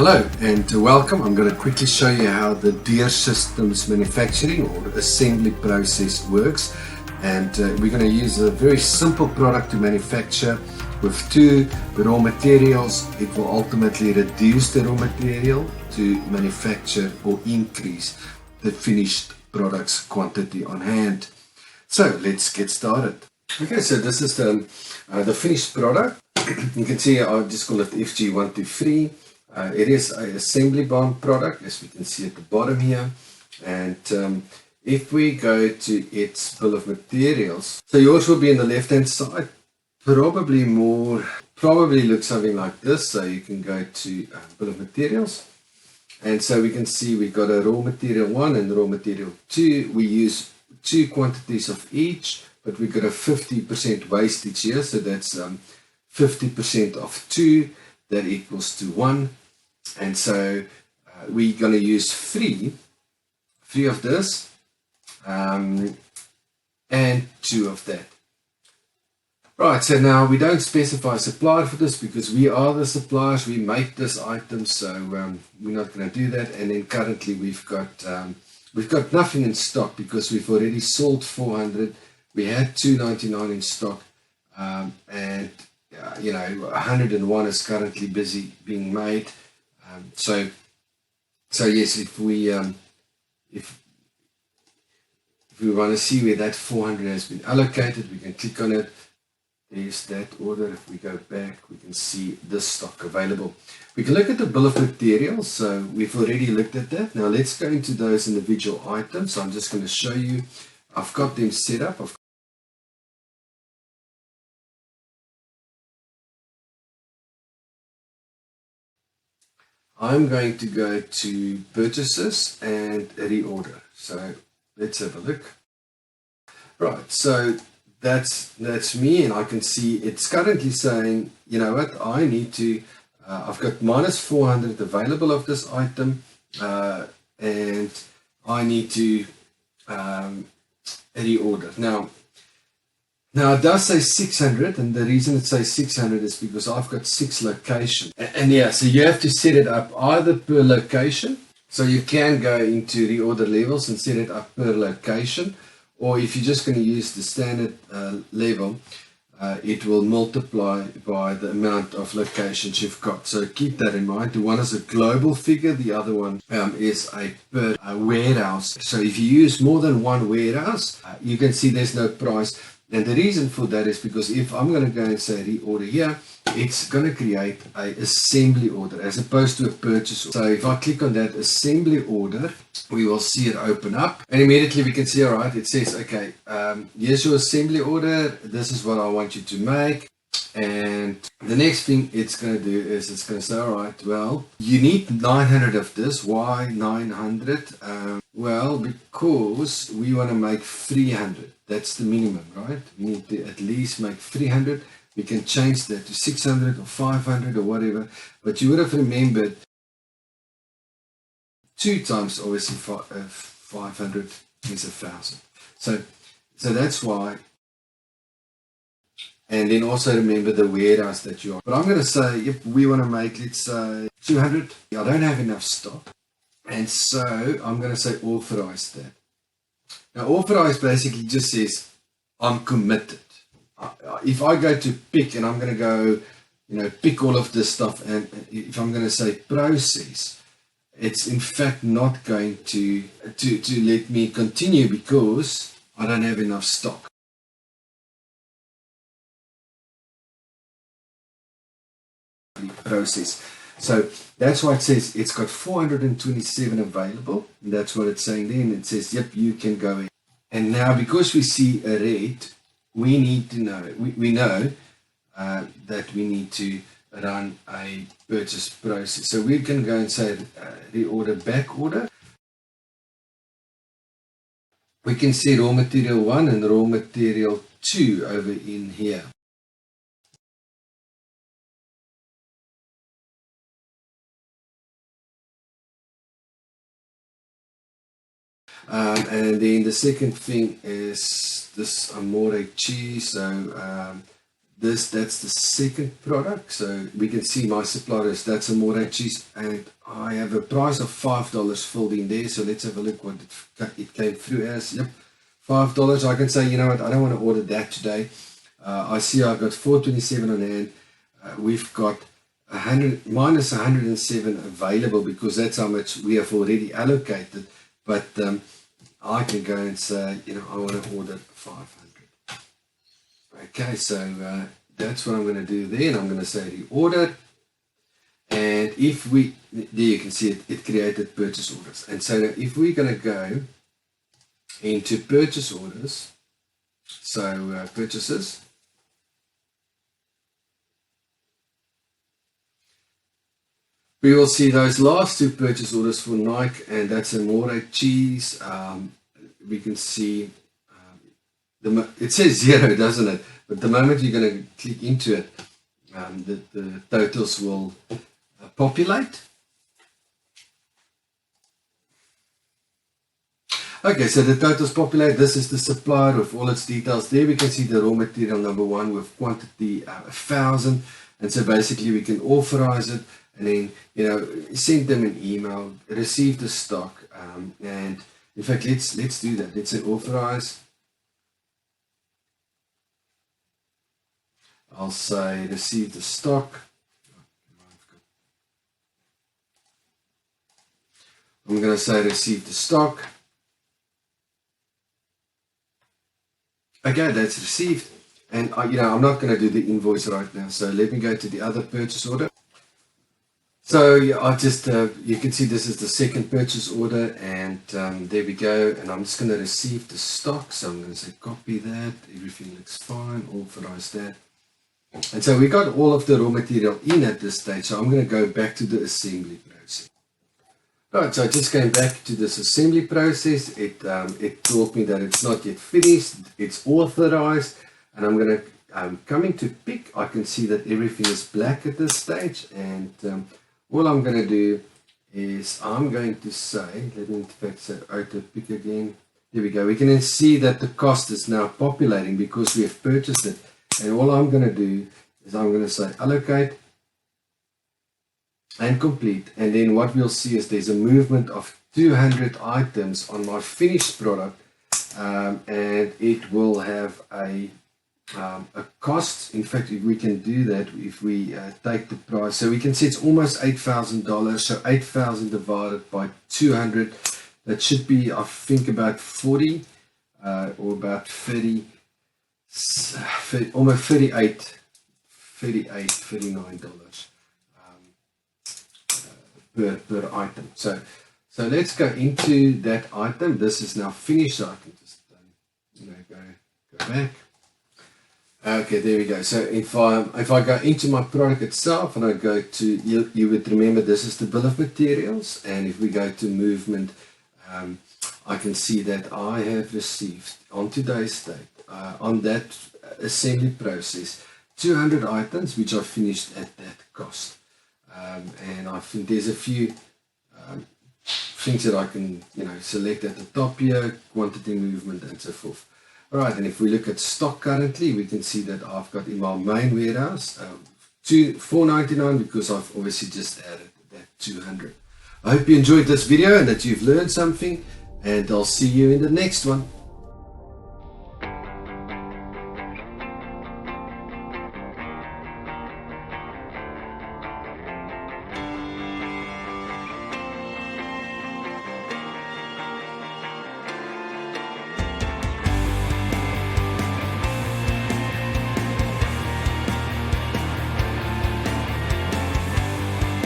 Hello and welcome. I'm going to quickly show you how the Deere Systems manufacturing or assembly process works, and we're going to use a very simple product to manufacture with two raw materials. It will ultimately reduce the raw material to manufacture or increase the finished product's quantity on hand. So let's get started. Okay, so this is the finished product. You can see I'll just call it FG123. It is an assembly bound product, as we can see at the bottom here. And if we go to its bill of materials, so yours will be on the left hand side, probably looks something like this. So you can go to bill of materials, and so we can see we got a raw material 1 and raw material 2. We use 2 quantities of each, but we got a 50% wastage here, so that's 50% of 2, that equals to 1. And so we're going to use 3 of this and 2 of that. Right, so now we don't specify a supplier for this because we are the suppliers, we make this item, so we're not going to do that. And then currently we've got nothing in stock because we've already sold 400. We had 299 in stock, and 101 is currently busy being made. So yes, if we want to see where that 400 has been allocated, we can click on it. There's that order. If we go back, we can see this stock available. We can look at the bill of materials. So we've already looked at that. Now let's go into those individual items. So I'm just going to show you. I've got them set up. I'm going to go to purchases and reorder. So let's have a look. Right, so that's me, and I can see it's currently saying, you know what, I need to, I've got minus 400 available of this item, and I need to reorder. Now it does say 600, and the reason it says 600 is because I've got 6 locations. And yeah, so you have to set it up either per location. So you can go into reorder levels and set it up per location. Or if you're just going to use the standard level, it will multiply by the amount of locations you've got. So keep that in mind. The one is a global figure, the other one is a per warehouse. So if you use more than one warehouse, you can see there's no price. And the reason for that is because if I'm going to go and say reorder here, it's going to create a assembly order as opposed to a purchase order. So if I click on that assembly order, we will see it open up, and immediately we can see, all right, it says, okay, here's your assembly order. This is what I want you to make. And the next thing it's going to do is it's going to say, all right, well, you need 900 of this. Why 900? Well, because we want to make 300. That's the minimum, right? We need to at least make 300. We can change that to 600 or 500 or whatever. But you would have remembered 2 times, obviously, 500 is 1,000. So that's why. And then also remember the warehouse that you are. But I'm going to say if we want to make, let's say, 200. I don't have enough stock. And so I'm going to say authorize that. Now authorize basically just says I'm committed. If I go to pick and I'm going to go, pick all of this stuff, and if I'm going to say process, it's in fact not going to let me continue because I don't have enough stock. Process. So that's why it says it's got 427 available. And that's what it's saying then. It says, yep, you can go in. And now because we see a red, we need to know, we know that we need to run a purchase process. So we can go and say reorder back order. We can see raw material 1 and raw material 2 over in here. And then the second thing is this Amore cheese. So that's the second product. So we can see my suppliers, that's a Moray cheese, and I have a price of $5 filled in there. So let's have a look what it came through as. Yep, $5. I can say, you know what, I don't want to order that today. I see I've got 427 on hand. We've got 100 minus 107 available because that's how much we have already allocated. But I can go and say, you know, I want to order 500. Okay, so that's what I'm going to do there, and I'm going to say reorder. And if we, there you can see it created purchase orders. And so if we're going to go into purchase orders, so purchases, we will see those last two purchase orders for Nike, and that's a Moray cheese. We can see it says 0, doesn't it? But the moment you're going to click into it, the totals will populate. Okay, so the totals populate. This is the supplier with all its details. There we can see the raw material number 1 with quantity 1,000, and so basically we can authorize it, and then, you know, send them an email, receive the stock, and in fact let's do that. Let's say authorize. I'll say receive the stock. I'm going to say receive the stock. Okay, that's received. And you know, I'm not going to do the invoice right now. So let me go to the other purchase order. So yeah, I just you can see this is the second purchase order, and there we go. And I'm just going to receive the stock. So I'm going to say copy that. Everything looks fine. Authorize that. And so we got all of the raw material in at this stage. So I'm going to go back to the assembly process. Right, so just going back to this assembly process, it told me that it's not yet finished, it's authorized, and I'm going to, coming to pick, I can see that everything is black at this stage, and all I'm going to do is I'm going to say, let me in fact say auto pick again. There we go. We can see that the cost is now populating because we have purchased it. And all I'm going to do is I'm going to say allocate and complete. And then what we'll see is there's a movement of 200 items on my finished product. And it will have a cost. In fact, we can do that if we take the price. So we can see it's almost $8,000. So 8,000 divided by 200. That should be, I think, about 40 or about 30. Almost $39 per item. So let's go into that item. This is now finished, so I can just go back. Okay, there we go. So if I go into my product itself and I go to, you would remember this is the bill of materials, and if we go to movement, I can see that I have received on today's date, on that assembly process, 200 items which I finished at that cost. And I think there's a few things that I can select at the top here, quantity, movement, and so forth. Alright, and if we look at stock currently, we can see that I've got in my main warehouse $4.99 because I've obviously just added that 200. I hope you enjoyed this video and that you've learned something, and I'll see you in the next one.